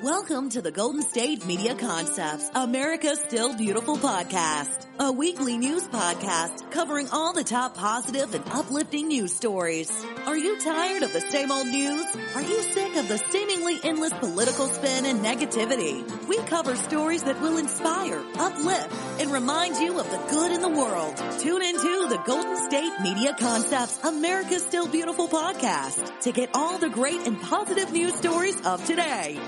Welcome to the Golden State Media Concepts, America's Still Beautiful podcast, a weekly news podcast covering all the top positive and uplifting news stories. Are you tired of the same old news? Are you sick of the seemingly endless political spin and negativity? We cover stories that will inspire, uplift, and remind you of the good in the world. Tune into the Golden State Media Concepts, America's Still Beautiful podcast to get all the great and positive news stories of today.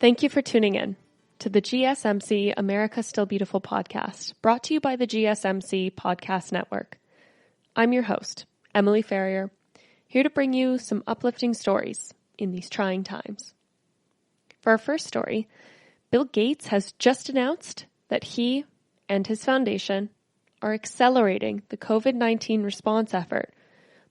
Thank you for tuning in to the GSMC America Still Beautiful podcast, brought to you by the GSMC Podcast Network. I'm your host, Emily Ferrier, here to bring you some uplifting stories in these trying times. For our first story, Bill Gates has just announced that he and his foundation are accelerating the COVID-19 response effort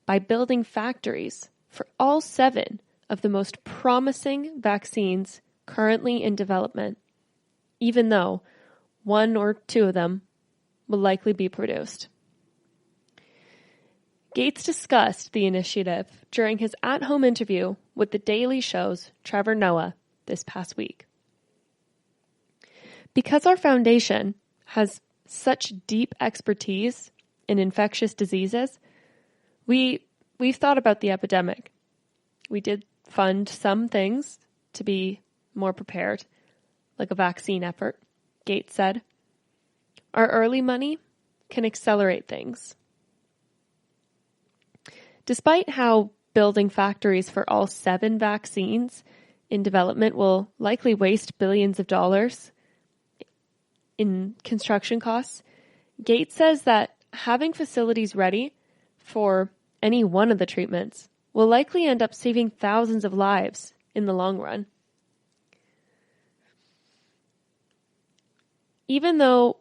by building factories for all 7 of the most promising vaccines currently in development, even though 1 or 2 of them will likely be produced. Gates discussed the initiative during his at-home interview with The Daily Show's Trevor Noah this past week. Because our foundation has such deep expertise in infectious diseases, we've thought about the epidemic. We did fund some things to be more prepared, like a vaccine effort, Gates said. Our early money can accelerate things. Despite how building factories for all 7 vaccines in development will likely waste billions of dollars in construction costs, Gates says that having facilities ready for any one of the treatments will likely end up saving thousands of lives in the long run. Even though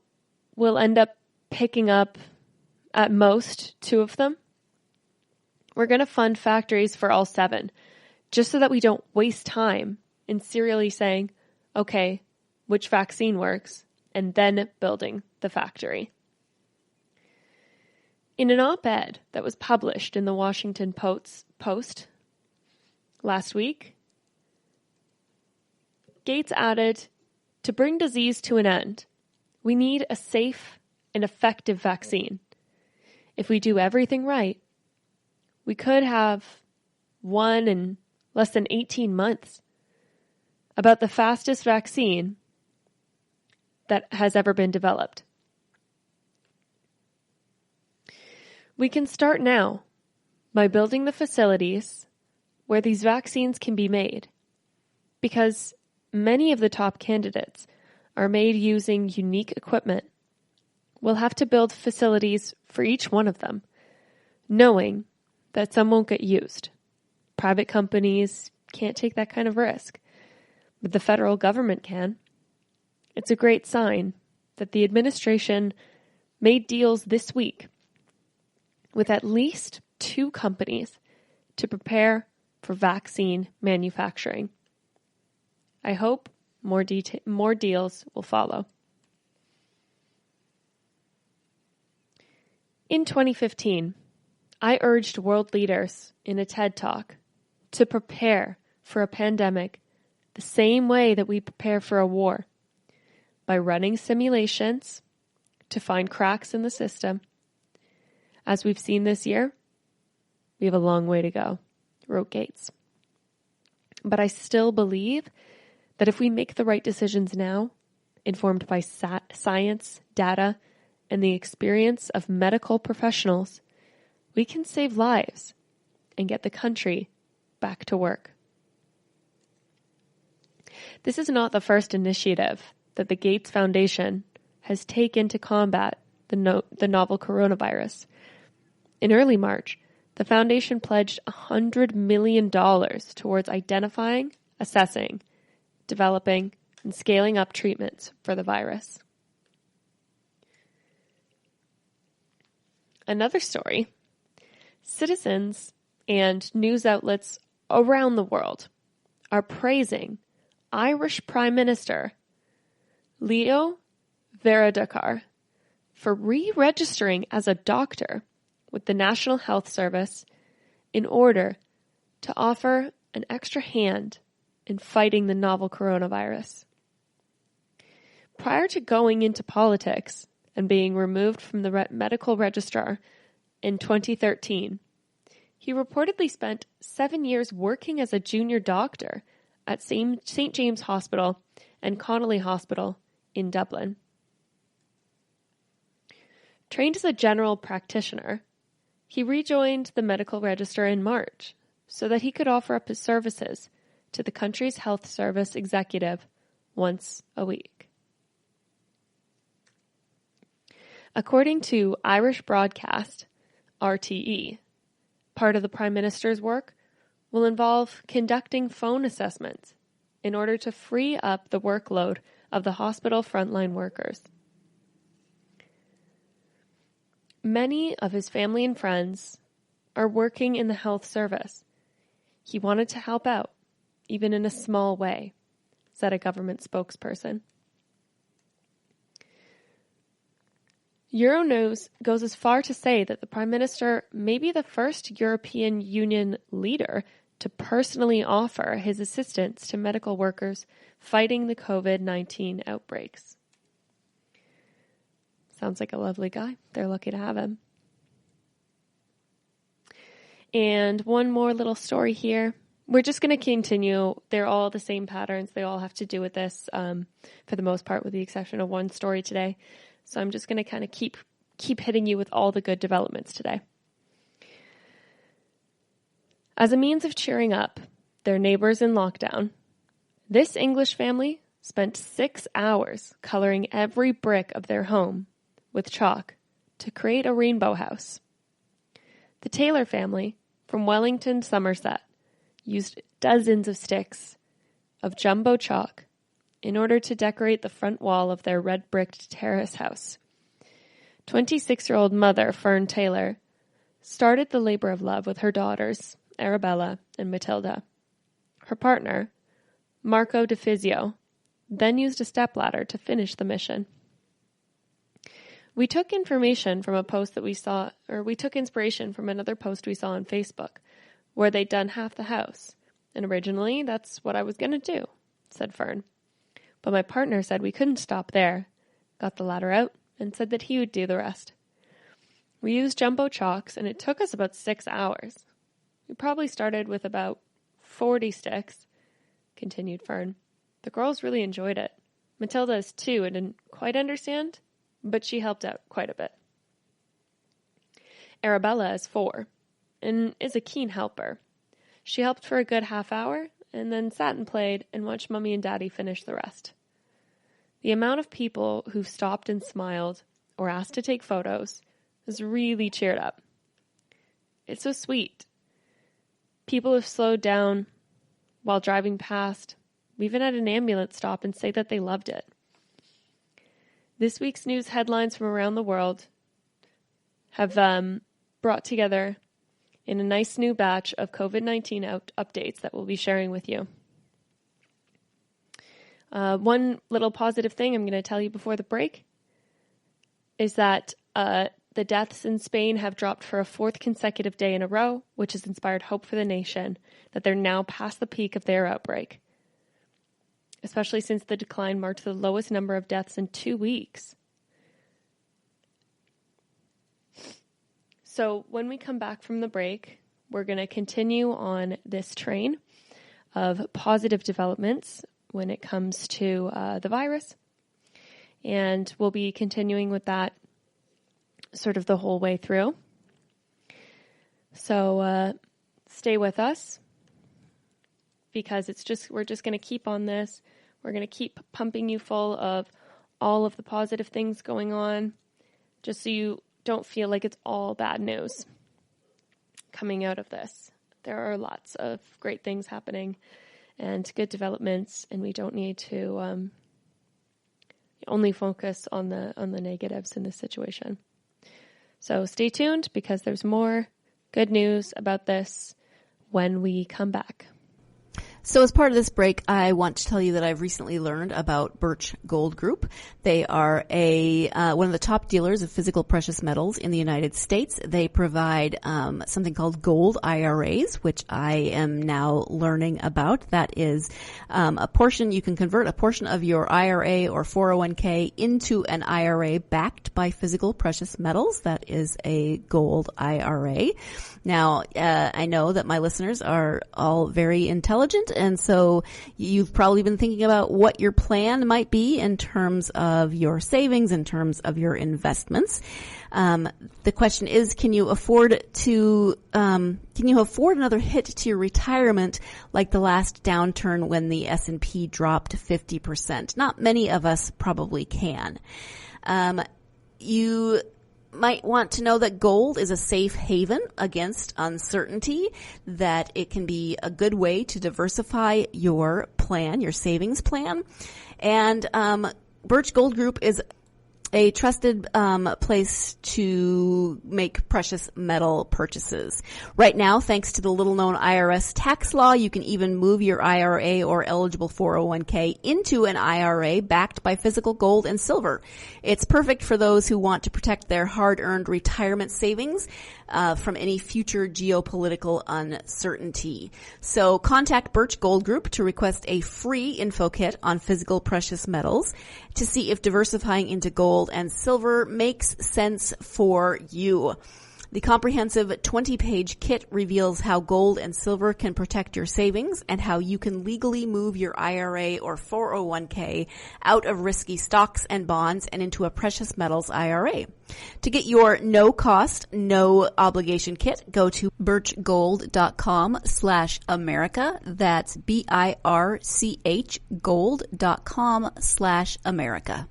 we'll end up picking up at most 2 of them, we're going to fund factories for all 7, just so that we don't waste time in serially saying, okay, which vaccine works, and then building the factory. In an op-ed that was published in the Washington Post last week, Gates added, "To bring disease to an end, we need a safe and effective vaccine. If we do everything right, we could have one in less than 18 months, about the fastest vaccine that has ever been developed. We can start now by building the facilities where these vaccines can be made, because many of the top candidates are made using unique equipment. We'll have to build facilities for each one of them, knowing that some won't get used. Private companies can't take that kind of risk, but the federal government can. It's a great sign that the administration made deals this week with at least 2 companies to prepare for vaccine manufacturing. I hope more deals will follow. In 2015, I urged world leaders in a TED Talk to prepare for a pandemic the same way that we prepare for a war, by running simulations to find cracks in the system. As we've seen this year, we have a long way to go, wrote Gates. But I still believe that if we make the right decisions now, informed by science, data, and the experience of medical professionals, we can save lives and get the country back to work. This is not the first initiative that the Gates Foundation has taken to combat the novel coronavirus. In early March, the foundation pledged $100 million towards identifying, assessing, developing, and scaling up treatments for the virus. Another story, citizens and news outlets around the world are praising Irish Prime Minister Leo Varadkar for re-registering as a doctor with the National Health Service in order to offer an extra hand in fighting the novel coronavirus. Prior to going into politics and being removed from the medical registrar in 2013, he reportedly spent 7 years working as a junior doctor at St. James Hospital and Connolly Hospital in Dublin. Trained as a general practitioner, he rejoined the medical register in March so that he could offer up his services to the country's health service executive once a week. According to Irish broadcast, RTE, part of the Prime Minister's work will involve conducting phone assessments in order to free up the workload of the hospital frontline workers. Many of his family and friends are working in the health service. He wanted to help out, even in a small way, said a government spokesperson. Euronews goes as far to say that the Prime Minister may be the first European Union leader to personally offer his assistance to medical workers fighting the COVID-19 outbreaks. Sounds like a lovely guy. They're lucky to have him. And one more little story here. We're just going to continue. They're all the same patterns. They all have to do with this, for the most part, with the exception of one story today. So I'm just going to kind of keep hitting you with all the good developments today. As a means of cheering up their neighbors in lockdown, this English family spent 6 hours coloring every brick of their home with chalk to create a rainbow house. The Taylor family from Wellington, Somerset, used dozens of sticks of jumbo chalk in order to decorate the front wall of their red-bricked terrace house. 26-year-old mother, Fern Taylor, started the labor of love with her daughters, Arabella and Matilda. Her partner, Marco DeFizio, then used a stepladder to finish the mission. We took information from a post that we saw, or we took inspiration from another post we saw on Facebook, where they'd done half the house. And originally, that's what I was going to do, said Fern. But my partner said we couldn't stop there, got the ladder out, and said that he would do the rest. We used jumbo chalks, and it took us about 6 hours. We probably started with about 40 sticks, continued Fern. The girls really enjoyed it. Matilda is 2 and didn't quite understand, but she helped out quite a bit. Arabella is 4 and is a keen helper. She helped for a good half hour and then sat and played and watched Mummy and Daddy finish the rest. The amount of people who stopped and smiled or asked to take photos was really cheered up. It's so sweet. People have slowed down while driving past. We even had an ambulance stop and say that they loved it. This week's news headlines from around the world have brought together in a nice new batch of COVID-19 updates that we'll be sharing with you. One little positive thing I'm going to tell you before the break is that the deaths in Spain have dropped for a 4th consecutive day in a row, which has inspired hope for the nation that they're now past the peak of their outbreak, especially since the decline marked the lowest number of deaths in 2 weeks. So when we come back from the break, we're going to continue on this train of positive developments when it comes to the virus. And we'll be continuing with that sort of the whole way through. So stay with us, because we're just going to keep on this. We're going to keep pumping you full of all of the positive things going on, just so you don't feel like it's all bad news. coming out of this. There are lots of great things happening and good developments, and we don't need to only focus on the negatives in this situation. So stay tuned, because there's more good news about this when we come back. So as part of this break, I want to tell you that I've recently learned about Birch Gold Group. They are one of the top dealers of physical precious metals in the United States. They provide something called gold IRAs, which I am now learning about. That is you can convert a portion of your IRA or 401k into an IRA backed by physical precious metals. That is a gold IRA. Now, I know that my listeners are all very intelligent, and so you've probably been thinking about what your plan might be in terms of your savings, in terms of your investments. The question is, can you afford another hit to your retirement like the last downturn when the S&P dropped 50%? Not many of us probably can. You might want to know that gold is a safe haven against uncertainty, that it can be a good way to diversify your plan, your savings plan. And Birch Gold Group is a trusted place to make precious metal purchases. Right now, thanks to the little-known IRS tax law, you can even move your IRA or eligible 401k into an IRA backed by physical gold and silver. It's perfect for those who want to protect their hard-earned retirement savings from any future geopolitical uncertainty. So contact Birch Gold Group to request a free info kit on physical precious metals to see if diversifying into gold and silver makes sense for you. The comprehensive 20-page kit reveals how gold and silver can protect your savings and how you can legally move your IRA or 401k out of risky stocks and bonds and into a precious metals IRA. To get your no-cost, no-obligation kit, go to birchgold.com/America. That's BIRCH gold.com/America.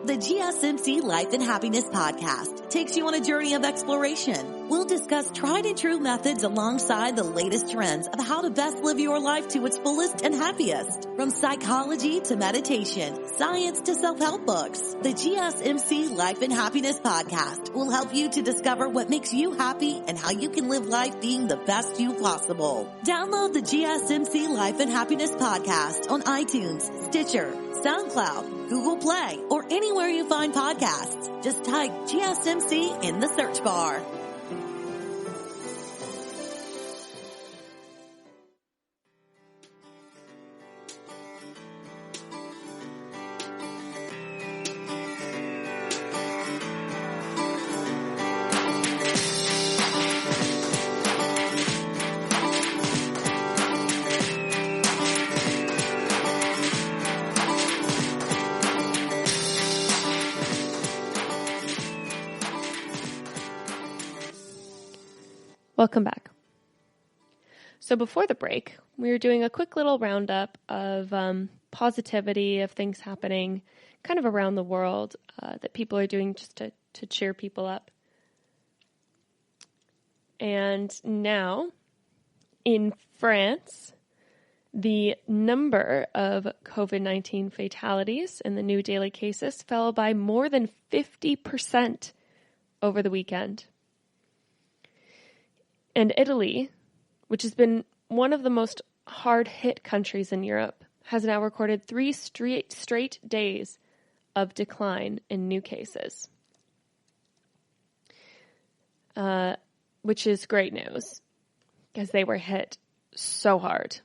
The GSMC Life and Happiness podcast takes you on a journey of exploration. We'll discuss tried and true methods alongside the latest trends of how to best live your life to its fullest and happiest. From psychology to meditation, science to self-help books, the GSMC Life and Happiness podcast will help you to discover what makes you happy and how you can live life being the best you possible. Download the GSMC Life and Happiness podcast on iTunes, Stitcher, SoundCloud, Google Play, or anywhere you find podcasts. Just type GSMC in the search bar. Welcome back. So before the break, we were doing a quick little roundup of positivity, of things happening kind of around the world that people are doing just to cheer people up. And now, in France, the number of COVID-19 fatalities and the new daily cases fell by more than 50% over the weekend. And Italy, which has been one of the most hard-hit countries in Europe, has now recorded 3 straight days of decline in new cases, which is great news because they were hit so hard.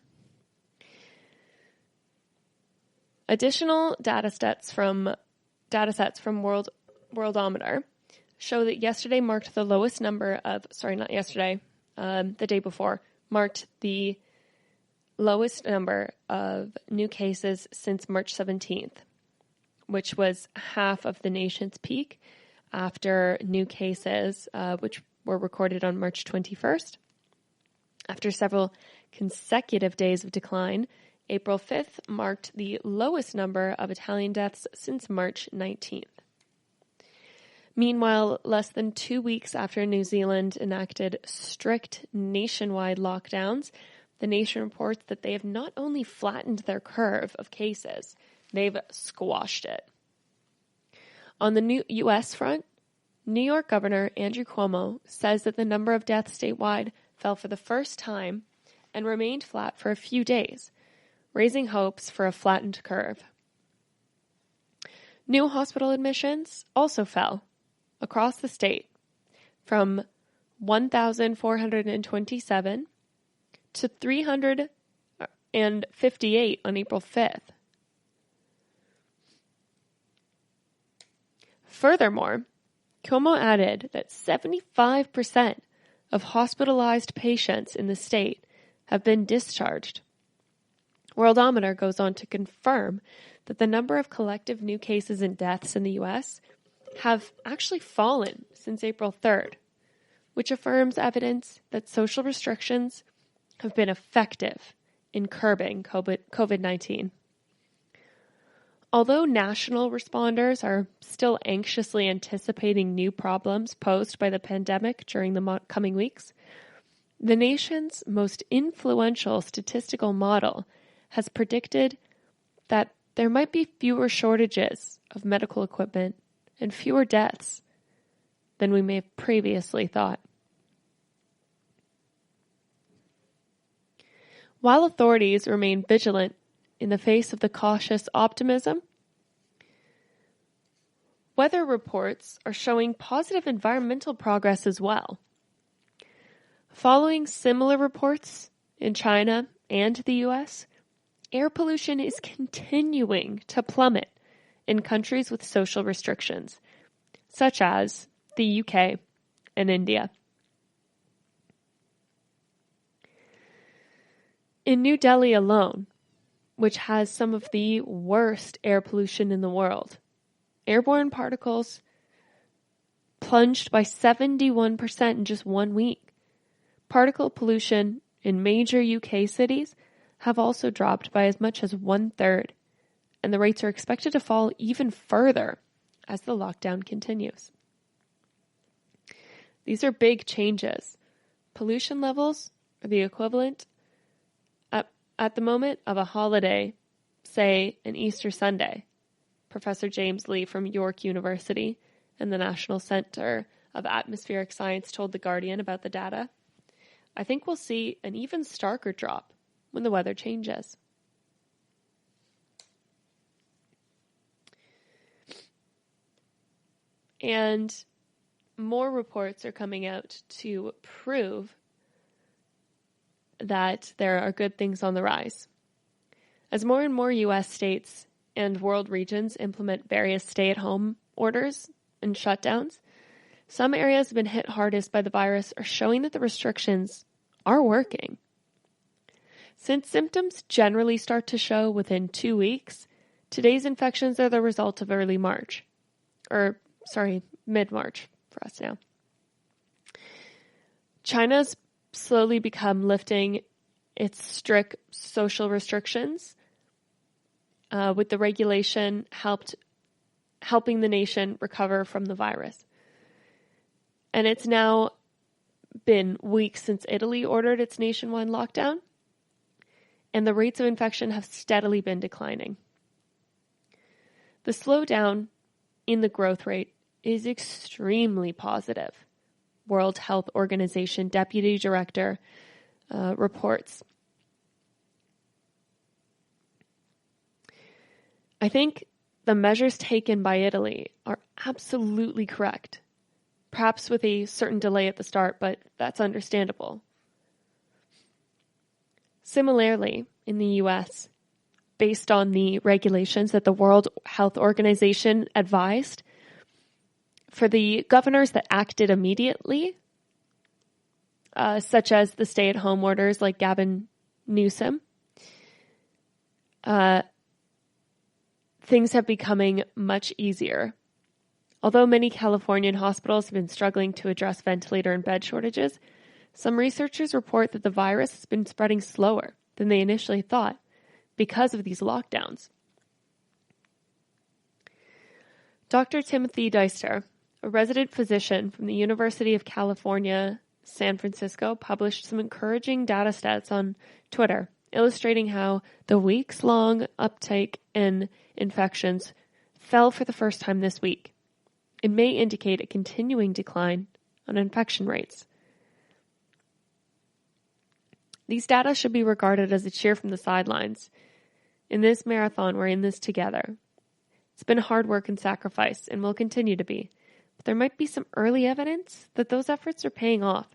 Additional data sets from Worldometer show that yesterday marked the lowest number of, the day before, marked the lowest number of new cases since March 17th, which was half of the nation's peak after new cases, which were recorded on March 21st. After several consecutive days of decline, April 5th marked the lowest number of Italian deaths since March 19th. Meanwhile, less than 2 weeks after New Zealand enacted strict nationwide lockdowns, the nation reports that they have not only flattened their curve of cases, they've squashed it. On the new U.S. front, New York Governor Andrew Cuomo says that the number of deaths statewide fell for the first time and remained flat for a few days, raising hopes for a flattened curve. New hospital admissions also fell across the state from 1,427 to 358 on April 5th. Furthermore, Cuomo added that 75% of hospitalized patients in the state have been discharged. Worldometer goes on to confirm that the number of collective new cases and deaths in the U.S. have actually fallen since April 3rd, which affirms evidence that social restrictions have been effective in curbing COVID-19. Although national responders are still anxiously anticipating new problems posed by the pandemic during the coming weeks, the nation's most influential statistical model has predicted that there might be fewer shortages of medical equipment and fewer deaths than we may have previously thought. While authorities remain vigilant in the face of the cautious optimism, weather reports are showing positive environmental progress as well. Following similar reports in China and the U.S., air pollution is continuing to plummet in countries with social restrictions, such as the UK and India. In New Delhi alone, which has some of the worst air pollution in the world, airborne particles plunged by 71% in just 1 week. Particle pollution in major UK cities have also dropped by as much as 1/3, and the rates are expected to fall even further as the lockdown continues. These are big changes. Pollution levels are the equivalent at the moment of a holiday, say an Easter Sunday. Professor James Lee from York University and the National Center of Atmospheric Science told The Guardian about the data. I think we'll see an even starker drop when the weather changes. And more reports are coming out to prove that there are good things on the rise. As more and more U.S. states and world regions implement various stay-at-home orders and shutdowns, some areas have been hit hardest by the virus are showing that the restrictions are working. Since symptoms generally start to show within 2 weeks, today's infections are the result of mid-March for us now. China's slowly become lifting its strict social restrictions, with the regulation helping the nation recover from the virus. And it's now been weeks since Italy ordered its nationwide lockdown, and the rates of infection have steadily been declining. The slowdown in the growth rate is extremely positive, World Health Organization Deputy Director reports. I think the measures taken by Italy are absolutely correct, perhaps with a certain delay at the start, but that's understandable. Similarly, in the U.S., based on the regulations that the World Health Organization advised, for the governors that acted immediately, such as the stay-at-home orders like Gavin Newsom, things have becoming much easier. Although many Californian hospitals have been struggling to address ventilator and bed shortages, some researchers report that the virus has been spreading slower than they initially thought because of these lockdowns. Dr. Timothy Deister, a resident physician from the University of California, San Francisco, published some encouraging data stats on Twitter, illustrating how the weeks-long uptake in infections fell for the first time this week. It may indicate a continuing decline on infection rates. These data should be regarded as a cheer from the sidelines. In this marathon, we're in this together. It's been hard work and sacrifice, and will continue to be. But there might be some early evidence that those efforts are paying off.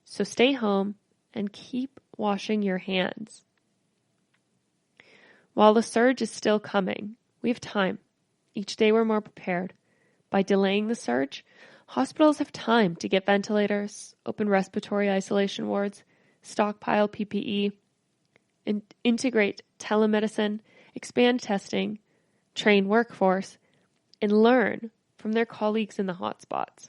So stay home and keep washing your hands. While the surge is still coming, we have time. Each day we're more prepared. By delaying the surge, hospitals have time to get ventilators, open respiratory isolation wards, stockpile PPE, and integrate telemedicine, expand testing, train workforce, and learn from their colleagues in the hotspots.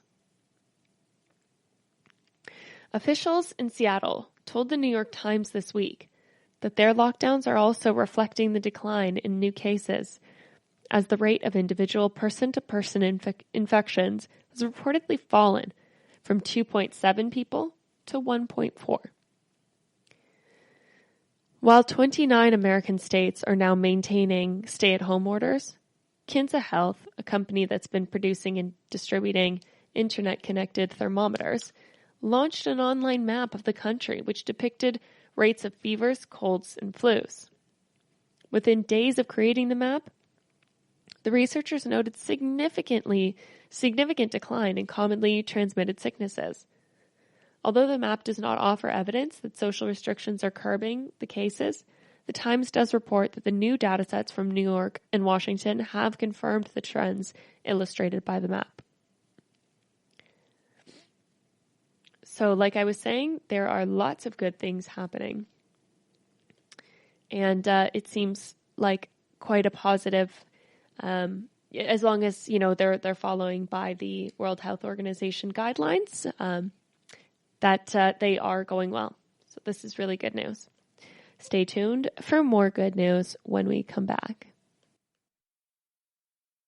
Officials in Seattle told the New York Times this week that their lockdowns are also reflecting the decline in new cases, as the rate of individual person-to-person infections has reportedly fallen from 2.7 people to 1.4. While 29 American states are now maintaining stay-at-home orders, Kinsa Health, a company that's been producing and distributing internet-connected thermometers, launched an online map of the country which depicted rates of fevers, colds, and flus. Within days of creating the map, the researchers noted significant decline in commonly transmitted sicknesses. Although the map does not offer evidence that social restrictions are curbing the cases, the Times does report that the new datasets from New York and Washington have confirmed the trends illustrated by the map. So, like I was saying, there are lots of good things happening. And it seems like quite a positive, as long as, they're following by the World Health Organization guidelines, that they are going well. So this is really good news. Stay tuned for more good news when we come back.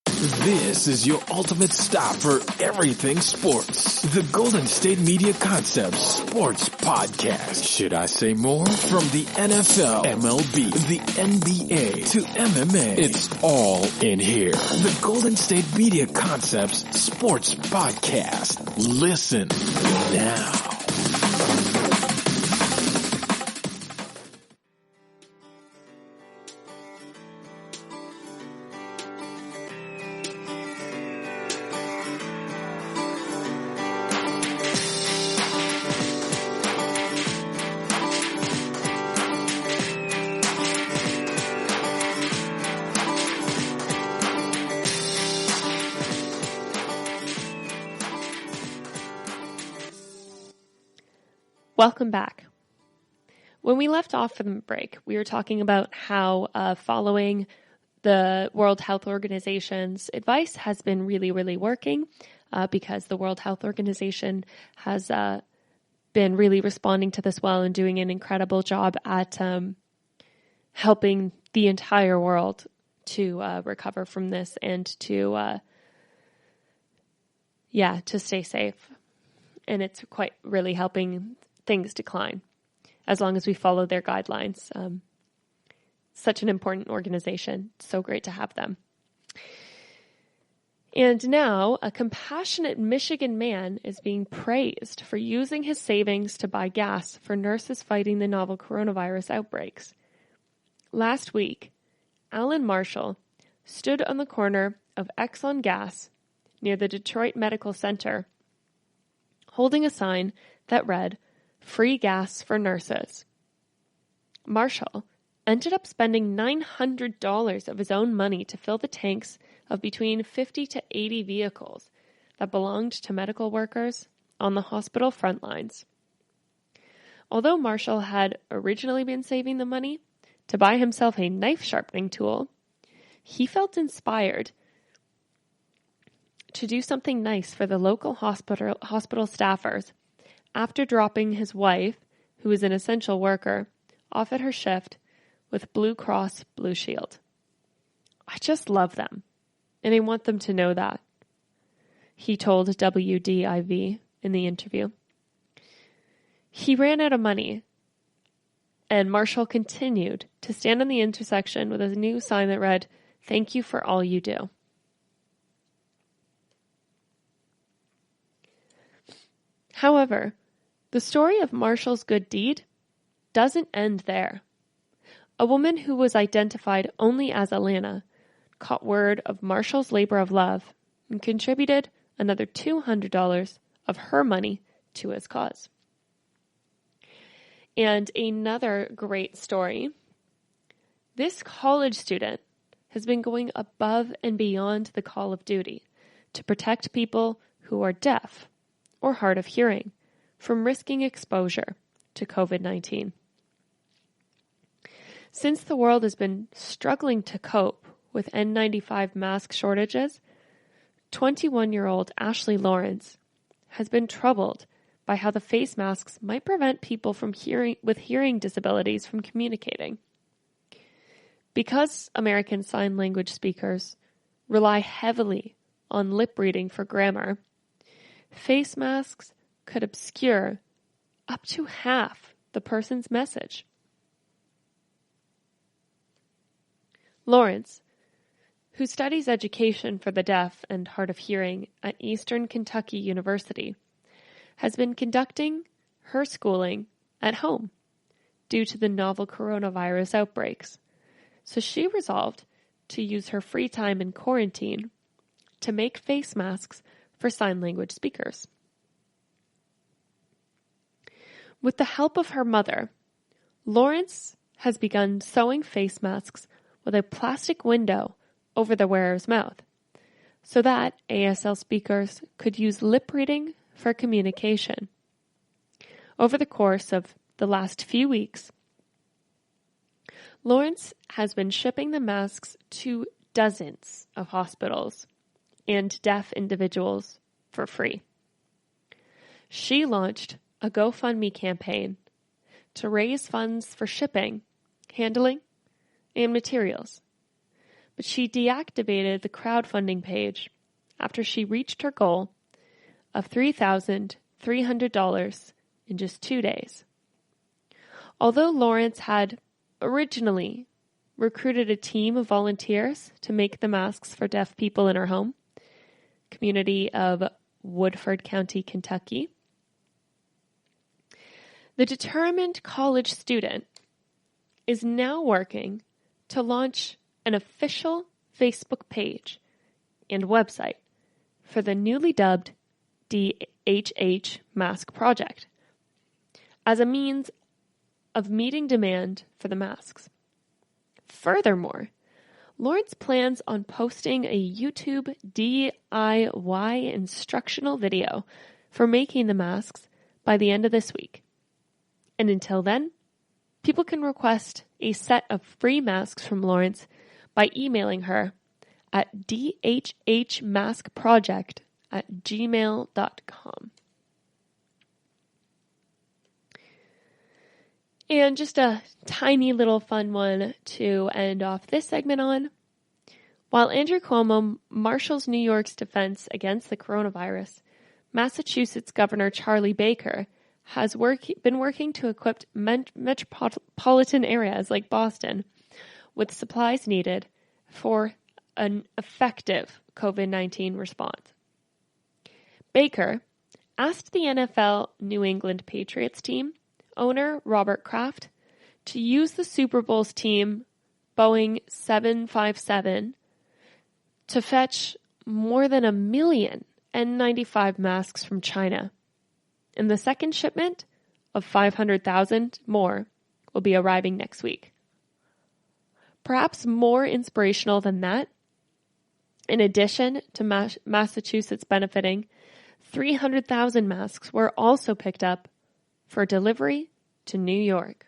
This is your ultimate stop for everything sports. The Golden State Media Concepts Sports Podcast. Should I say more? From the NFL, MLB, the NBA to MMA, it's all in here. The Golden State Media Concepts Sports Podcast. Listen now. Welcome back. When we left off from the break, we were talking about how following the World Health Organization's advice has been really, really working because the World Health Organization has been really responding to this well and doing an incredible job at helping the entire world to recover from this and to stay safe. And it's quite really helping things decline as long as we follow their guidelines. Such an important organization. So great to have them. And now a compassionate Michigan man is being praised for using his savings to buy gas for nurses fighting the novel coronavirus outbreaks. Last week, Alan Marshall stood on the corner of Exxon Gas near the Detroit Medical Center, holding a sign that read, "Free gas for nurses." Marshall ended up spending $900 of his own money to fill the tanks of between 50 to 80 vehicles that belonged to medical workers on the hospital front lines. Although Marshall had originally been saving the money to buy himself a knife sharpening tool, he felt inspired to do something nice for the local hospital staffers after dropping his wife, who is an essential worker, off at her shift with Blue Cross Blue Shield. I just love them, and I want them to know that. he told WDIV in the interview. He ran out of money, and Marshall continued to stand on the intersection with a new sign that read, "Thank you for all you do." However, the story of Marshall's good deed doesn't end there. A woman who was identified only as Alana caught word of Marshall's labor of love and contributed another $200 of her money to his cause. And another great story, this college student has been going above and beyond the call of duty to protect people who are deaf or hard of hearing from risking exposure to COVID-19. Since the world has been struggling to cope with N95 mask shortages, 21-year-old Ashley Lawrence has been troubled by how the face masks might prevent people with hearing disabilities from communicating. Because American Sign Language speakers rely heavily on lip reading for grammar, face masks could obscure up to half the person's message. Lawrence, who studies education for the deaf and hard of hearing at Eastern Kentucky University, has been conducting her schooling at home due to the novel coronavirus outbreaks. So she resolved to use her free time in quarantine to make face masks for sign language speakers. With the help of her mother, Lawrence has begun sewing face masks with a plastic window over the wearer's mouth so that ASL speakers could use lip reading for communication. Over the course of the last few weeks, Lawrence has been shipping the masks to dozens of hospitals and deaf individuals for free. She launched a GoFundMe campaign to raise funds for shipping, handling, and materials. But she deactivated the crowdfunding page after she reached her goal of $3,300 in just 2 days. Although Lawrence had originally recruited a team of volunteers to make the masks for deaf people in her home community of Woodford County, Kentucky, the determined college student is now working to launch an official Facebook page and website for the newly dubbed DHH Mask Project as a means of meeting demand for the masks. Furthermore, Lawrence plans on posting a YouTube DIY instructional video for making the masks by the end of this week. And until then, people can request a set of free masks from Lawrence by emailing her at dhhmaskproject@gmail.com. And just a tiny little fun one to end off this segment on. While Andrew Cuomo marshals New York's defense against the coronavirus, Massachusetts Governor Charlie Baker has been working to equip metropolitan areas like Boston with supplies needed for an effective COVID-19 response. Baker asked the NFL New England Patriots team owner Robert Kraft to use the Super Bowl's team Boeing 757 to fetch more than 1 million N95 masks from China. And the second shipment of 500,000 more will be arriving next week. Perhaps more inspirational than that, in addition to Massachusetts benefiting, 300,000 masks were also picked up for delivery to New York.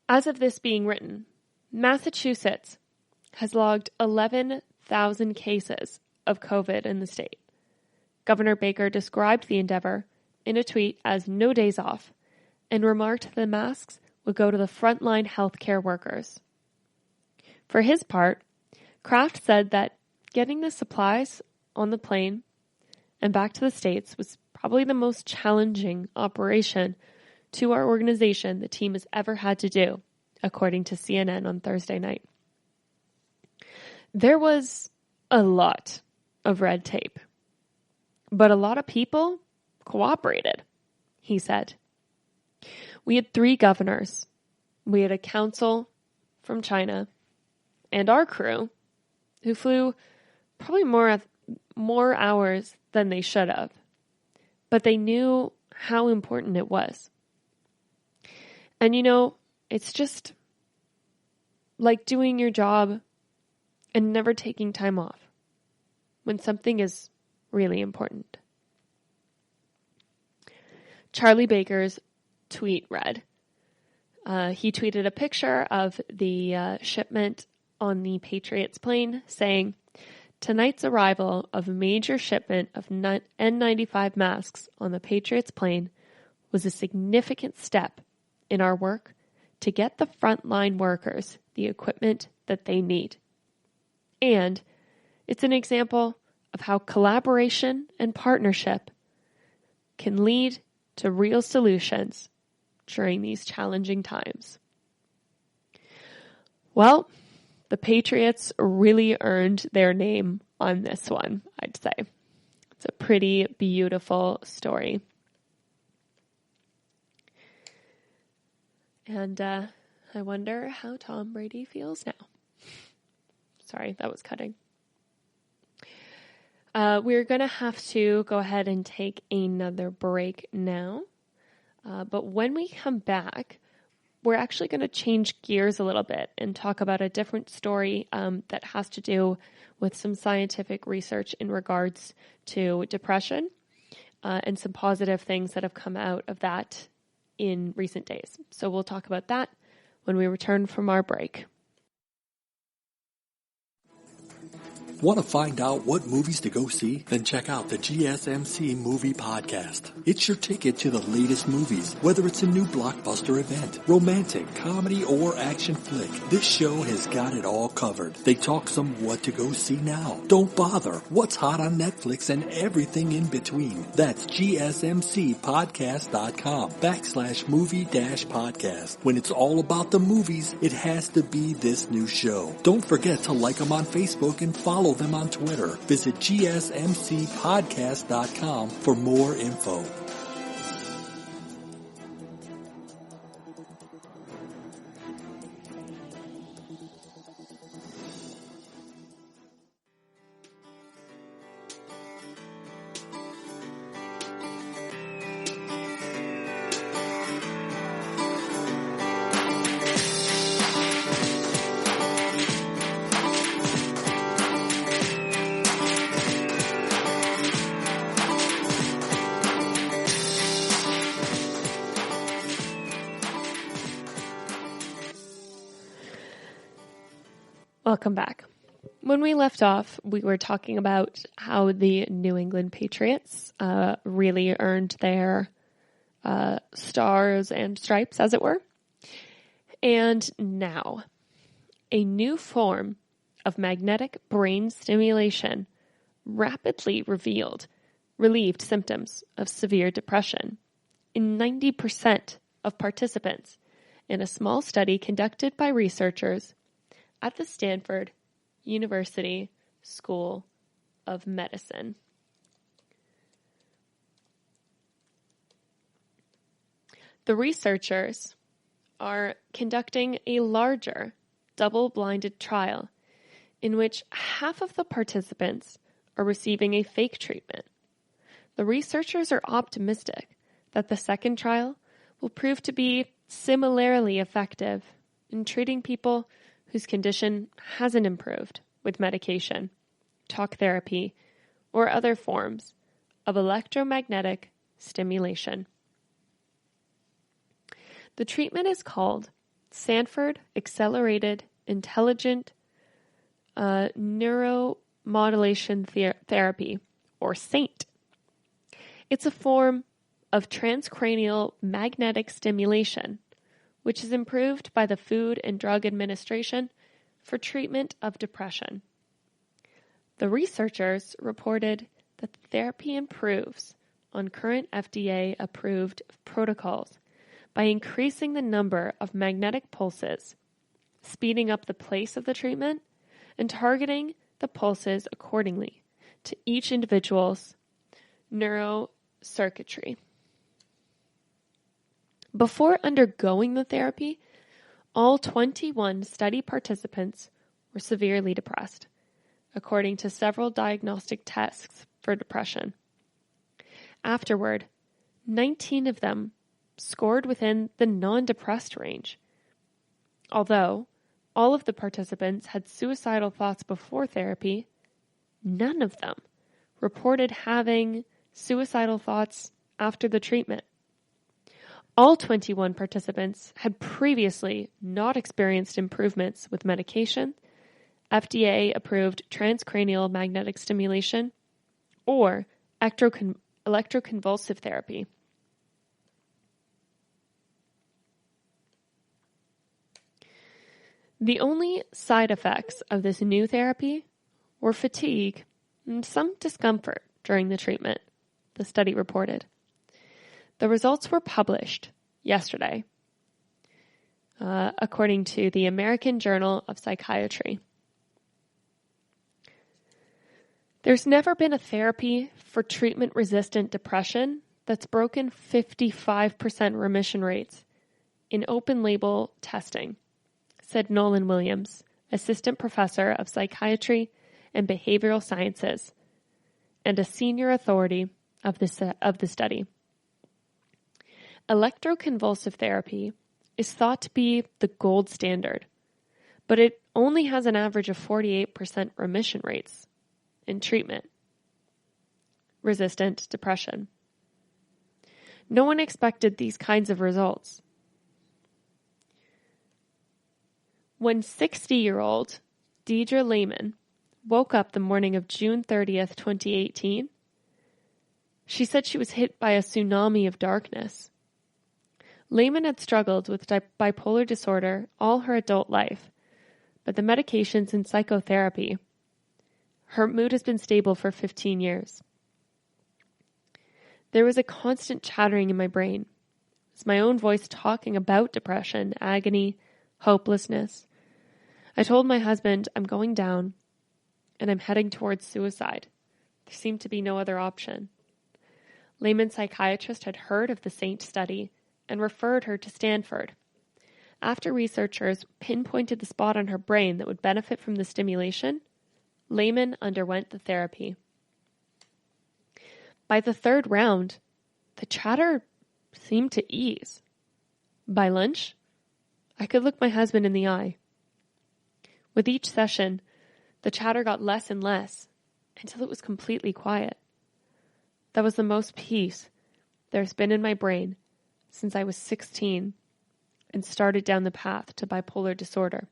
As of this being written, Massachusetts has logged 11,000 cases of COVID in the state. Governor Baker described the endeavor in a tweet as no days off and remarked the masks would go to the frontline healthcare workers. For his part, Kraft said that getting the supplies on the plane and back to the States was probably the most challenging operation to our organization the team has ever had to do, according to CNN on Thursday night. There was a lot of red tape, but a lot of people cooperated, he said. We had 3 governors. We had a consul from China and our crew who flew probably more hours than they should have, but they knew how important it was. And it's just like doing your job and never taking time off when something is really important. Charlie Baker's tweet read, he tweeted a picture of the shipment on the Patriots plane saying, tonight's arrival of a major shipment of N95 masks on the Patriots plane was a significant step in our work to get the frontline workers the equipment that they need. And it's an example of how collaboration and partnership can lead to real solutions during these challenging times. Well, the Patriots really earned their name on this one, I'd say. It's a pretty beautiful story. And I wonder how Tom Brady feels now. Sorry, that was cutting. We're going to have to go ahead and take another break now. But when we come back, we're actually going to change gears a little bit and talk about a different story that has to do with some scientific research in regards to depression and some positive things that have come out of that in recent days. So we'll talk about that when we return from our break. Want to find out what movies to go see? Then check out the GSMC Movie Podcast. It's your ticket to the latest movies, whether it's a new blockbuster event, romantic, comedy, or action flick. This show has got it all covered. They talk some what to go see now. Don't bother. What's hot on Netflix and everything in between. That's GSMCpodcast.com/movie-podcast. When it's all about the movies, it has to be this new show. Don't forget to like them on Facebook and follow them on Twitter. Visit GSMCpodcast.com for more info. Welcome back. When we left off, we were talking about how the New England Patriots really earned their stars and stripes, as it were. And now, a new form of magnetic brain stimulation rapidly relieved symptoms of severe depression in 90% of participants in a small study conducted by researchers at the Stanford University School of Medicine. The researchers are conducting a larger double-blinded trial in which half of the participants are receiving a fake treatment. The researchers are optimistic that the second trial will prove to be similarly effective in treating people whose condition hasn't improved with medication, talk therapy, or other forms of electromagnetic stimulation. The treatment is called Stanford Accelerated Intelligent Neuromodulation Therapy, or SAINT. It's a form of transcranial magnetic stimulation, which is improved by the Food and Drug Administration for treatment of depression. The researchers reported that the therapy improves on current FDA-approved protocols by increasing the number of magnetic pulses, speeding up the pace of the treatment, and targeting the pulses accordingly to each individual's neurocircuitry. Before undergoing the therapy, all 21 study participants were severely depressed, according to several diagnostic tests for depression. Afterward, 19 of them scored within the non-depressed range. Although all of the participants had suicidal thoughts before therapy, none of them reported having suicidal thoughts after the treatment. All 21 participants had previously not experienced improvements with medication, FDA-approved transcranial magnetic stimulation, or electroconvulsive therapy. The only side effects of this new therapy were fatigue and some discomfort during the treatment, the study reported. The results were published yesterday, according to the American Journal of Psychiatry. There's never been a therapy for treatment-resistant depression that's broken 55% remission rates in open-label testing, said Nolan Williams, assistant professor of psychiatry and behavioral sciences, and a senior authority of the study. Electroconvulsive therapy is thought to be the gold standard, but it only has an average of 48% remission rates in treatment-resistant depression. No one expected these kinds of results. When 60-year-old Deidre Lehman woke up the morning of June 30th, 2018, she said she was hit by a tsunami of darkness. Lehman had struggled with bipolar disorder all her adult life, but the medications and psychotherapy, her mood has been stable for 15 years. There was a constant chattering in my brain. It's my own voice talking about depression, agony, hopelessness. I told my husband, I'm going down, and I'm heading towards suicide. There seemed to be no other option. Lehman's psychiatrist had heard of the SAINT study and referred her to Stanford. After researchers pinpointed the spot on her brain that would benefit from the stimulation, Lehman underwent the therapy. By the third round, the chatter seemed to ease. By lunch, I could look my husband in the eye. With each session, the chatter got less and less until it was completely quiet. That was the most peace there's been in my brain since I was 16 and started down the path to bipolar disorder.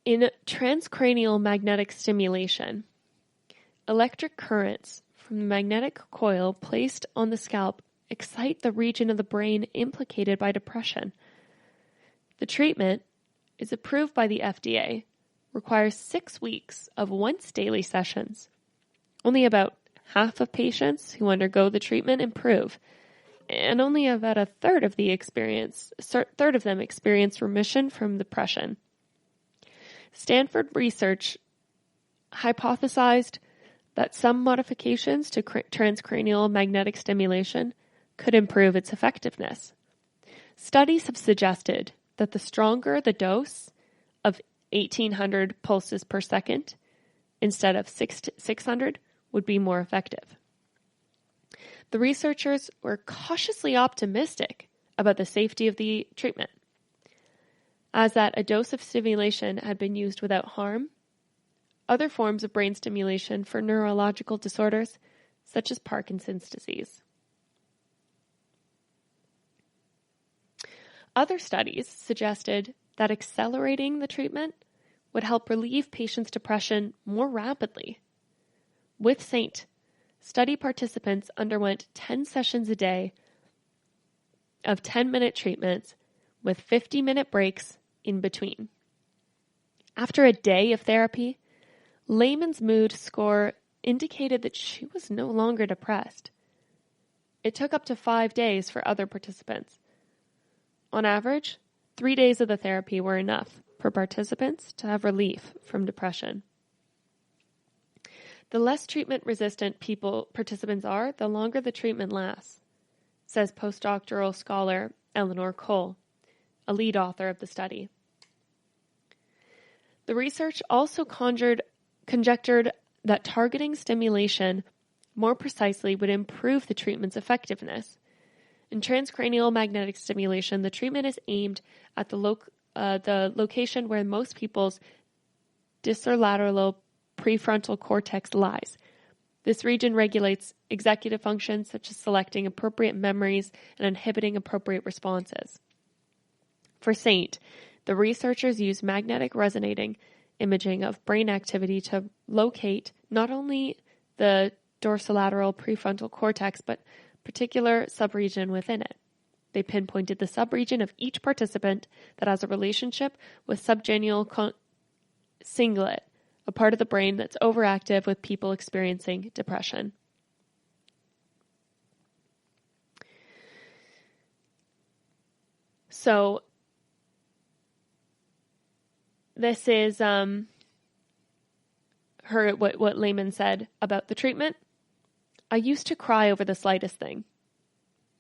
In transcranial magnetic stimulation, electric currents from the magnetic coil placed on the scalp excite the region of the brain implicated by depression. The treatment is approved by the FDA, requires 6 weeks of once daily sessions. Only about half of patients who undergo the treatment improve, and only about a third of them experience remission from depression. Stanford research hypothesized that some modifications to transcranial magnetic stimulation could improve its effectiveness. Studies have suggested that the stronger the dose of 1,800 pulses per second instead of 600 would be more effective. The researchers were cautiously optimistic about the safety of the treatment, as that a dose of stimulation had been used without harm. Other forms of brain stimulation for neurological disorders, such as Parkinson's disease. Other studies suggested that accelerating the treatment would help relieve patients' depression more rapidly. With SAINT, study participants underwent 10 sessions a day of 10-minute treatments with 50-minute breaks in between. After a day of therapy, Lehman's mood score indicated that she was no longer depressed. It took up to 5 days for other participants. On average, 3 days of the therapy were enough for participants to have relief from depression. The less treatment-resistant participants are, the longer the treatment lasts, says postdoctoral scholar Eleanor Cole, a lead author of the study. The research also conjectured that targeting stimulation more precisely would improve the treatment's effectiveness. In transcranial magnetic stimulation, the treatment is aimed at the location where most people's dorsolateral prefrontal cortex lies. This region regulates executive functions such as selecting appropriate memories and inhibiting appropriate responses. For SAINT, the researchers used magnetic resonating imaging of brain activity to locate not only the dorsolateral prefrontal cortex, but particular subregion within it. They pinpointed the subregion of each participant that has a relationship with subgenual cingulate, a part of the brain that's overactive with people experiencing depression. So this is what Lehman said about the treatment. I used to cry over the slightest thing,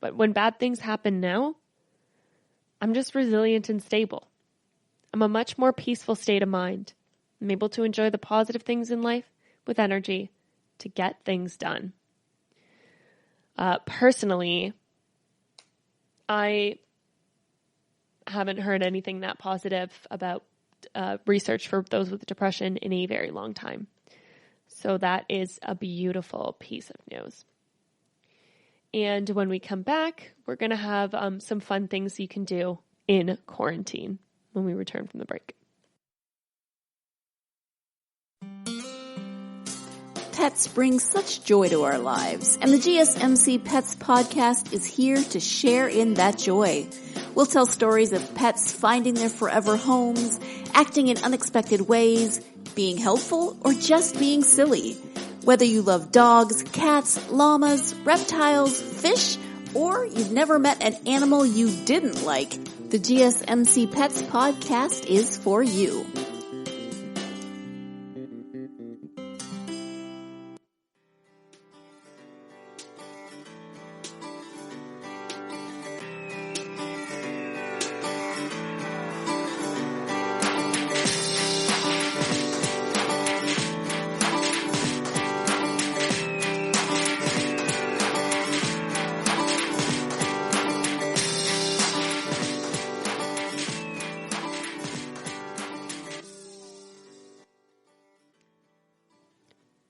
but when bad things happen now, I'm just resilient and stable. I'm a much more peaceful state of mind. I'm able to enjoy the positive things in life with energy to get things done. Personally, I haven't heard anything that positive about research for those with depression in a very long time. So that is a beautiful piece of news. And when we come back, we're going to have some fun things you can do in quarantine when we return from the break. Pets bring such joy to our lives, and the GSMC Pets podcast is here to share in that joy. We'll tell stories of pets finding their forever homes, acting in unexpected ways, being helpful, or just being silly. Whether you love dogs, cats, llamas, reptiles, fish, or you've never met an animal you didn't like, the GSMC Pets podcast is for you.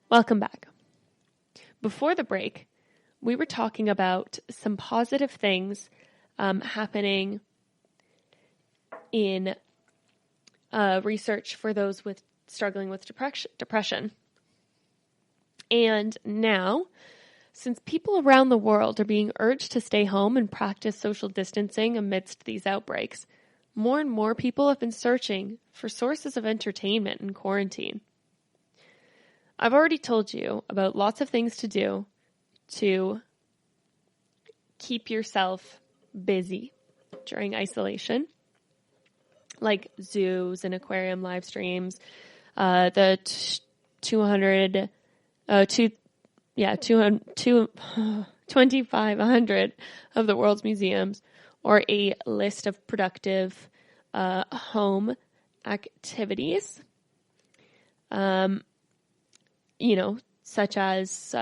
Welcome back. Before the break, we were talking about some positive things happening in research for those struggling with depression. And now, since people around the world are being urged to stay home and practice social distancing amidst these outbreaks, more and more people have been searching for sources of entertainment in quarantine. I've already told you about lots of things to do to keep yourself busy during isolation, like zoos and aquarium live streams, the 2,500 of the world's museums, or a list of productive home activities. Such as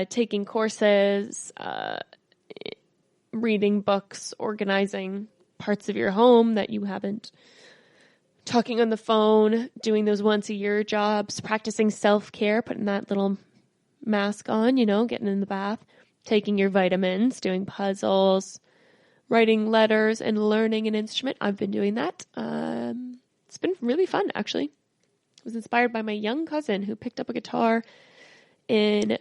taking courses, reading books, organizing parts of your home that you haven't, talking on the phone, doing those once-a-year jobs, practicing self-care, putting that little mask on, getting in the bath, taking your vitamins, doing puzzles, writing letters, and learning an instrument. I've been doing that. It's been really fun, actually. I was inspired by my young cousin who picked up a guitar in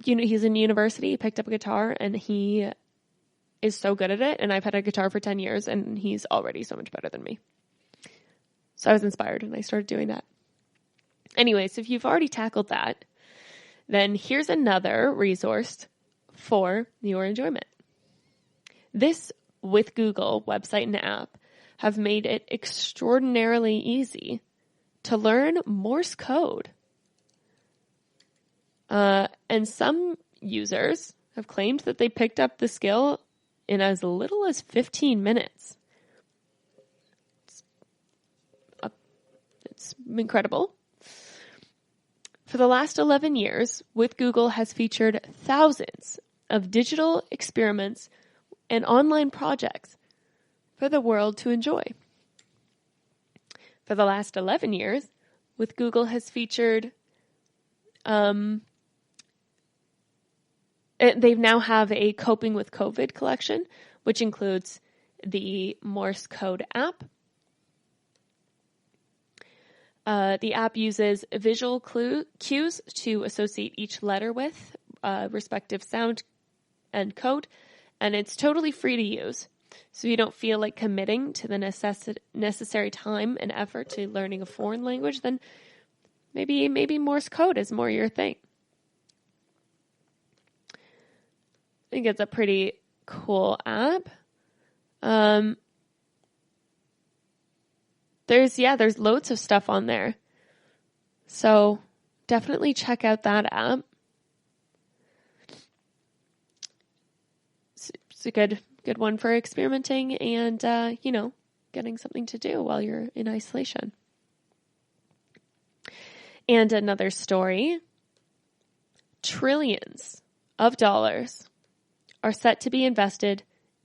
he's in university, he picked up a guitar, and he is so good at it. And I've had a guitar for 10 years, and he's already so much better than me. So I was inspired, and I started doing that. Anyways, if you've already tackled that, then here's another resource for your enjoyment. This With Google website and app have made it extraordinarily easy to learn Morse code. And some users have claimed that they picked up the skill in as little as 15 minutes. It's incredible. For the last 11 years, With Google has featured thousands of digital experiments and online projects for the world to enjoy. For the last 11 years, With Google has featured, they now have a Coping with COVID collection, which includes the Morse code app. The app uses visual cues to associate each letter with respective sound and code, and it's totally free to use. So you don't feel like committing to the necessary time and effort to learning a foreign language, then maybe Morse code is more your thing. I think it's a pretty cool app. There's loads of stuff on there. So definitely check out that app. It's a good one for experimenting and, getting something to do while you're in isolation. And another story, trillions of dollars are set to be invested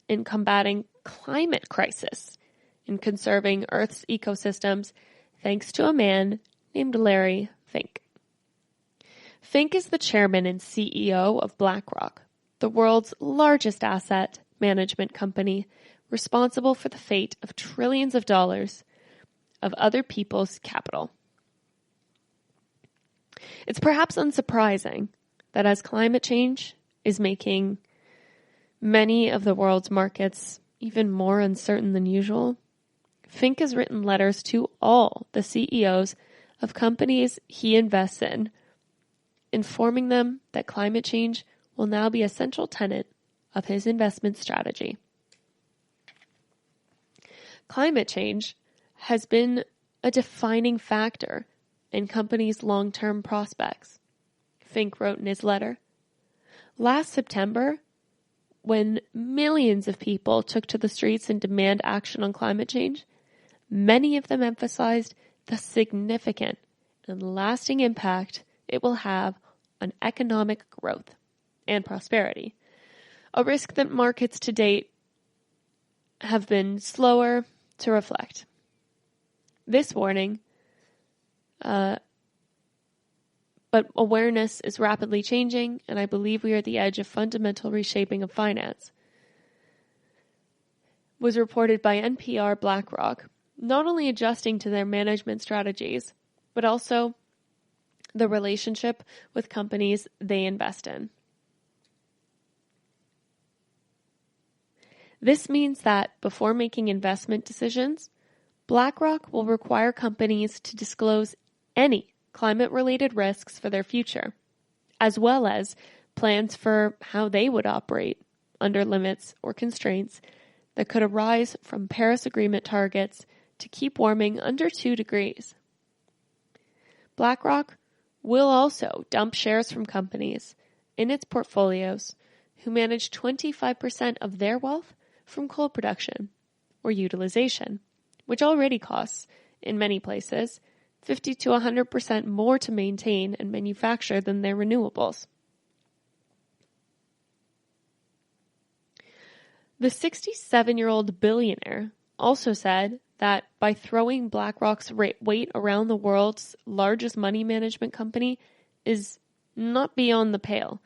in combating climate crisis and conserving Earth's ecosystems thanks to a man named Larry Fink. Fink is the chairman and CEO of BlackRock, the world's largest asset management company responsible for the fate of trillions of dollars of other people's capital. It's perhaps unsurprising that as climate change is making many of the world's markets even more uncertain than usual, Fink has written letters to all the CEOs of companies he invests in, informing them that climate change will now be a central tenet of his investment strategy. Climate change has been a defining factor in companies' long-term prospects, Fink wrote in his letter. Last September, when millions of people took to the streets and demand action on climate change, many of them emphasized the significant and lasting impact it will have on economic growth and prosperity, a risk that markets to date have been slower to reflect. This warning, but awareness is rapidly changing, and I believe we are at the edge of fundamental reshaping of finance, was reported by NPR BlackRock, not only adjusting to their management strategies, but also the relationship with companies they invest in. This means that before making investment decisions, BlackRock will require companies to disclose any climate-related risks for their future, as well as plans for how they would operate under limits or constraints that could arise from Paris Agreement targets to keep warming under 2 degrees. BlackRock will also dump shares from companies in its portfolios who manage 25% of their wealth from coal production or utilization, which already costs, in many places, 50 to 100% more to maintain and manufacture than their renewables. The 67-year-old billionaire also said that by throwing BlackRock's weight around the world's largest money management company is not beyond the pale,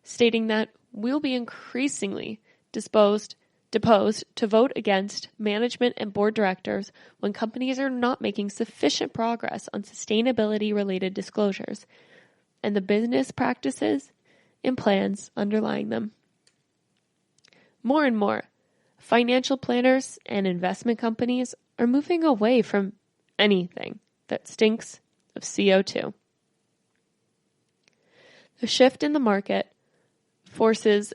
stating that we'll be increasingly deposed to vote against management and board directors when companies are not making sufficient progress on sustainability-related disclosures, and the business practices and plans underlying them. More and more, financial planners and investment companies are moving away from anything that stinks of CO2. The shift in the market forces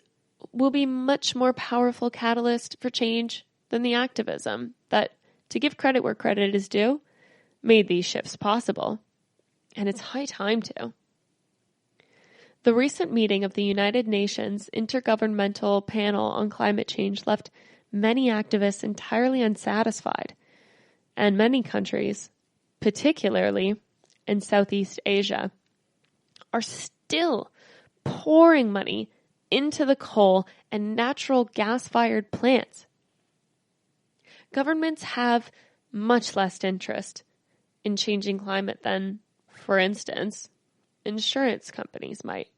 will be much more powerful catalyst for change than the activism that, to give credit where credit is due, made these shifts possible. And it's high time to. The recent meeting of the United Nations Intergovernmental Panel on Climate Change left many activists entirely unsatisfied, and many countries, particularly in Southeast Asia, are still pouring money into the coal and natural gas-fired plants. Governments have much less interest in changing climate than, for instance, insurance companies might.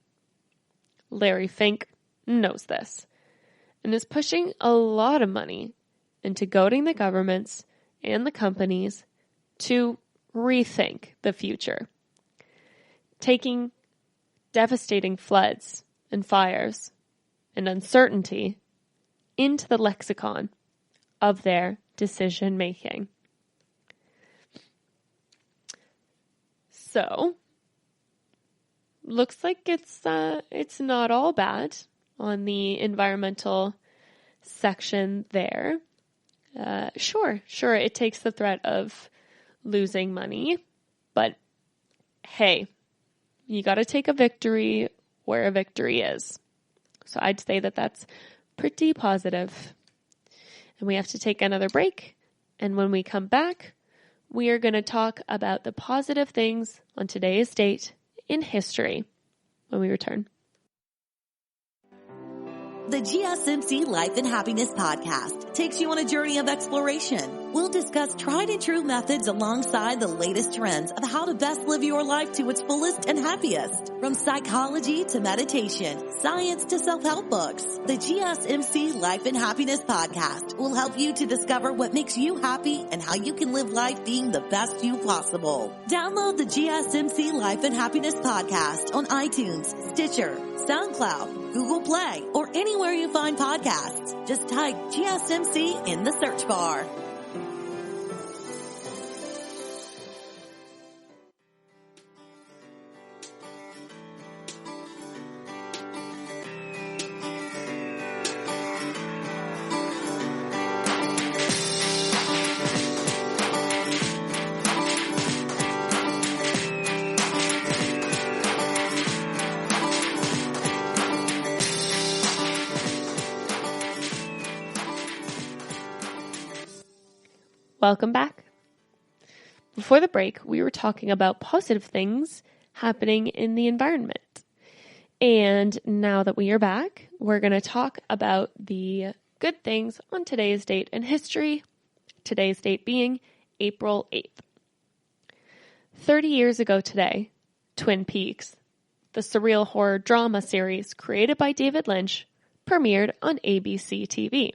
Larry Fink knows this and is pushing a lot of money into goading the governments and the companies to rethink the future, taking devastating floods and fires and uncertainty into the lexicon of their decision making. So, looks like it's not all bad on the environmental section there. Sure, it takes the threat of losing money, but hey, you got to take a victory where a victory is. So I'd say that that's pretty positive. And we have to take another break. And when we come back, we are going to talk about the positive things on today's date in history when we return. The GSMC Life and Happiness Podcast takes you on a journey of exploration. We'll discuss tried and true methods alongside the latest trends of how to best live your life to its fullest and happiest. From psychology to meditation, science to self-help books, the GSMC Life and Happiness Podcast will help you to discover what makes you happy and how you can live life being the best you possible. Download the GSMC Life and Happiness Podcast on iTunes, Stitcher, SoundCloud, Google Play, or anywhere you find podcasts. Just type GSMC in the search bar. Welcome back. Before the break, we were talking about positive things happening in the environment. And now that we are back, we're going to talk about the good things on today's date in history, today's date being April 8th. 30 years ago today, Twin Peaks, the surreal horror drama series created by David Lynch, premiered on ABC TV.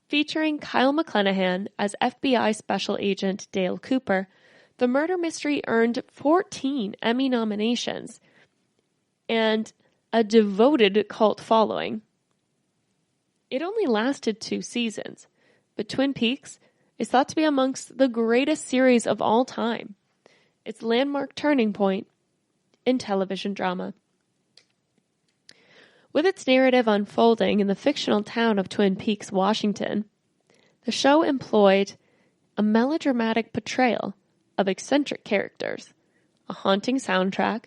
Featuring Kyle MacLachlan as FBI Special Agent Dale Cooper, the murder mystery earned 14 Emmy nominations and a devoted cult following. It only lasted 2 seasons, but Twin Peaks is thought to be amongst the greatest series of all time. Its landmark turning point in television drama. With its narrative unfolding in the fictional town of Twin Peaks, Washington, the show employed a melodramatic portrayal of eccentric characters, a haunting soundtrack,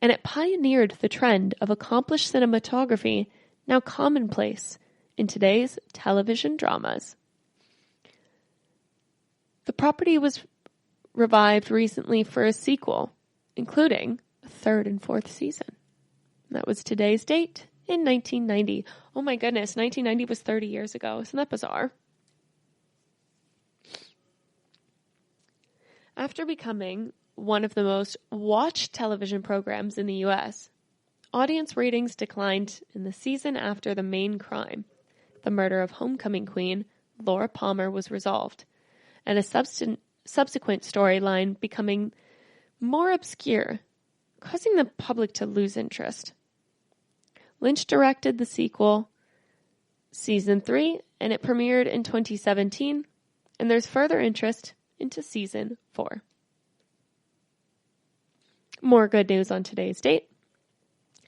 and it pioneered the trend of accomplished cinematography now commonplace in today's television dramas. The property was revived recently for a sequel, including a 3rd and 4th season. And that was today's date in 1990. Oh my goodness, 1990 was 30 years ago. Isn't that bizarre? After becoming one of the most watched television programs in the U.S., audience ratings declined in the season after the main crime, the murder of homecoming queen Laura Palmer, was resolved, and a subsequent storyline becoming more obscure causing the public to lose interest. Lynch directed the sequel, Season 3, and it premiered in 2017, and there's further interest into Season 4. More good news on today's date.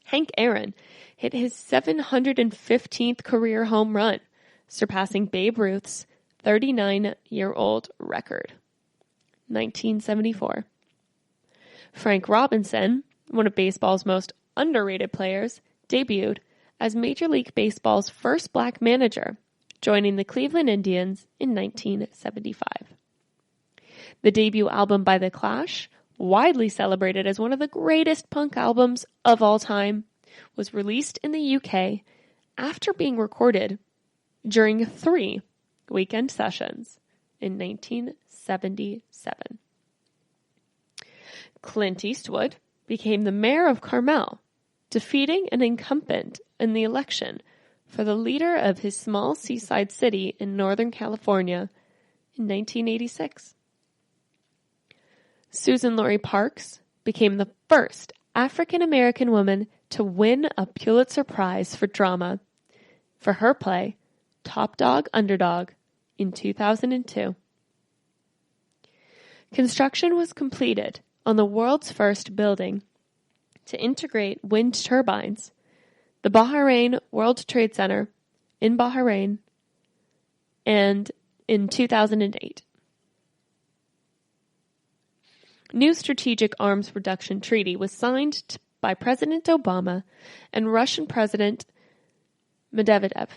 Hank Aaron hit his 715th career home run, surpassing Babe Ruth's 39-year-old record. 1974. Frank Robinson, one of baseball's most underrated players, debuted as Major League Baseball's first black manager, joining the Cleveland Indians in 1975. The debut album by The Clash, widely celebrated as one of the greatest punk albums of all time, was released in the UK after being recorded during 3 weekend sessions in 1977. Clint Eastwood became the mayor of Carmel, defeating an incumbent in the election for the leader of his small seaside city in Northern California in 1986. Susan Laurie Parks became the first African-American woman to win a Pulitzer Prize for drama for her play Top Dog, Underdog in 2002. Construction was completed on the world's first building to integrate wind turbines, the Bahrain World Trade Center in Bahrain, and in 2008. New strategic arms reduction treaty was signed by President Obama and Russian President Medvedev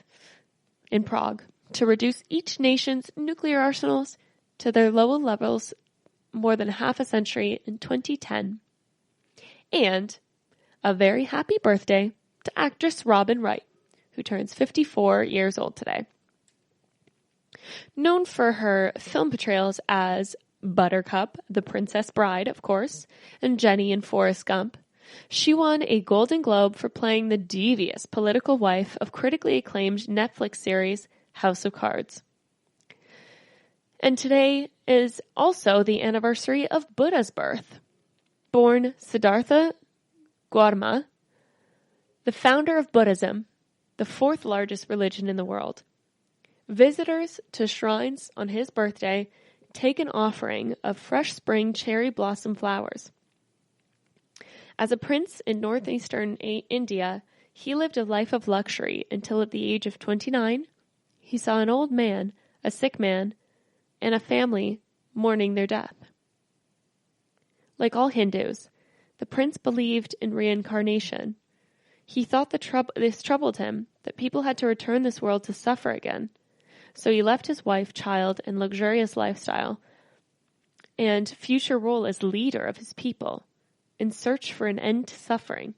in Prague to reduce each nation's nuclear arsenals to their lower levels more than half a century in 2010. And a very happy birthday to actress Robin Wright, who turns 54 years old today. Known for her film portrayals as Buttercup, the Princess Bride, of course, and Jenny in Forrest Gump, she won a Golden Globe for playing the devious political wife of critically acclaimed Netflix series House of Cards. And today is also the anniversary of Buddha's birth. Born Siddhartha Gautama, the founder of Buddhism, the 4th largest religion in the world. Visitors to shrines on his birthday take an offering of fresh spring cherry blossom flowers. As a prince in northeastern India, he lived a life of luxury until at the age of 29, he saw an old man, a sick man, and a family mourning their death. Like all Hindus, the prince believed in reincarnation. He thought this troubled him, that people had to return this world to suffer again. So he left his wife, child, and luxurious lifestyle and future role as leader of his people in search for an end to suffering.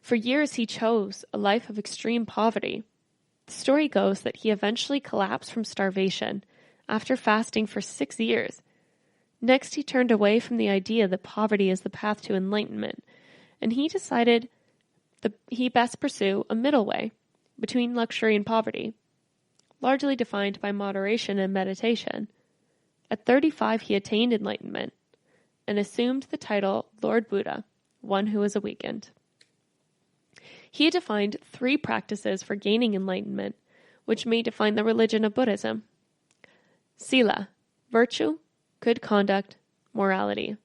For years he chose a life of extreme poverty. The story goes that he eventually collapsed from starvation after fasting for 6 years. Next, he turned away from the idea that poverty is the path to enlightenment, and he decided that he best pursue a middle way between luxury and poverty, largely defined by moderation and meditation. At 35, he attained enlightenment and assumed the title Lord Buddha, one who is awakened. He defined 3 practices for gaining enlightenment, which may define the religion of Buddhism. Sila, virtue, good conduct, morality.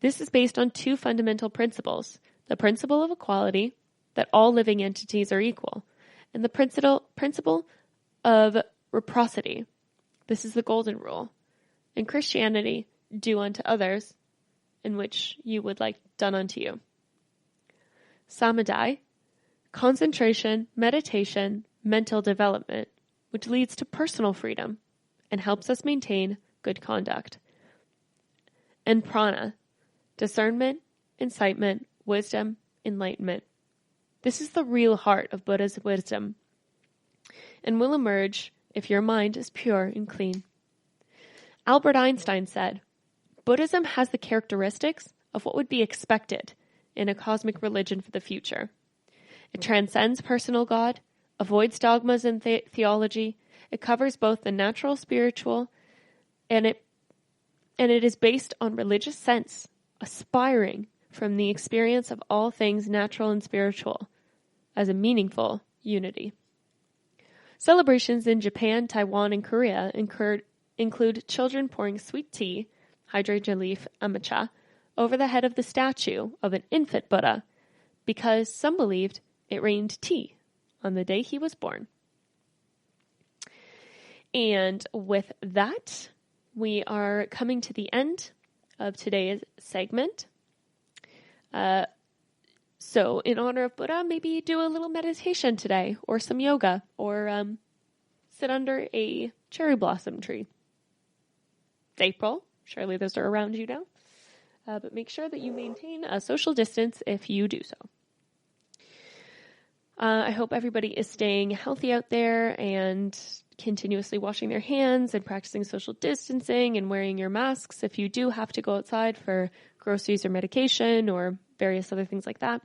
This is based on 2 fundamental principles: the principle of equality, that all living entities are equal, and the principle of reciprocity. This is the golden rule. In Christianity, do unto others, in which you would like done unto you. Samadhi, concentration, meditation, mental development, which leads to personal freedom and helps us maintain good conduct. And prana, discernment, incitement, wisdom, enlightenment. This is the real heart of Buddha's wisdom and will emerge if your mind is pure and clean. Albert Einstein said, Buddhism has the characteristics of what would be expected in a cosmic religion for the future. It transcends personal God, avoids dogmas and theology. It covers both the natural, spiritual, and it and it is based on religious sense, aspiring from the experience of all things natural and spiritual as a meaningful unity. Celebrations in Japan, Taiwan, and Korea include children pouring sweet tea, hydrangea leaf amacha, over the head of the statue of an infant Buddha, because some believed it rained tea on the day he was born. And with that, we are coming to the end of today's segment. So in honor of Buddha, maybe do a little meditation today, or some yoga, or sit under a cherry blossom tree. It's April. Surely those are around you now. But make sure that you maintain a social distance if you do so. I hope everybody is staying healthy out there and continuously washing their hands and practicing social distancing and wearing your masks if you do have to go outside for groceries or medication or various other things like that.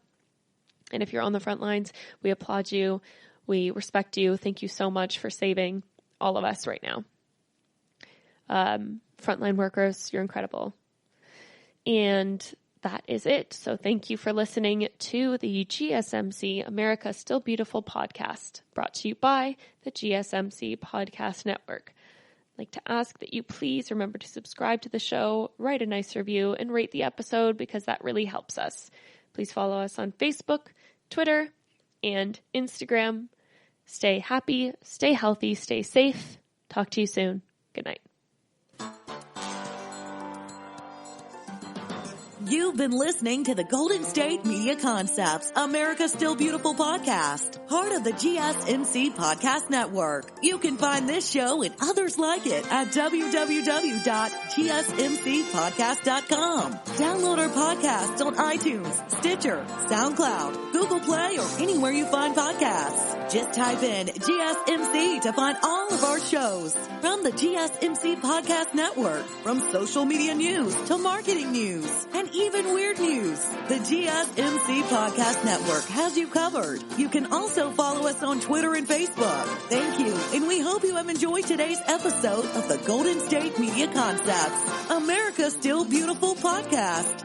And if you're on the front lines, we applaud you. We respect you. Thank you so much for saving all of us right now. Frontline workers, you're incredible. And that is it. So thank you for listening to the GSMC America Still Beautiful podcast, brought to you by the GSMC Podcast Network. I'd like to ask that you please remember to subscribe to the show, write a nice review, and rate the episode because that really helps us. Please follow us on Facebook, Twitter, and Instagram. Stay happy, stay healthy, stay safe. Talk to you soon. Good night. You've been listening to the Golden State Media Concepts, America Still Beautiful podcast, part of the GSMC Podcast Network. You can find this show and others like it at www.gsmcpodcast.com. Download our podcasts on iTunes, Stitcher, SoundCloud, Google Play, or anywhere you find podcasts. Just type in GSMC to find all of our shows from the GSMC Podcast Network, from social media news to marketing news and even weird news. The GSMC Podcast Network has you covered. You can also follow us on Twitter and Facebook. Thank you, and we hope you have enjoyed today's episode of the Golden State Media Concepts, America Still Beautiful podcast.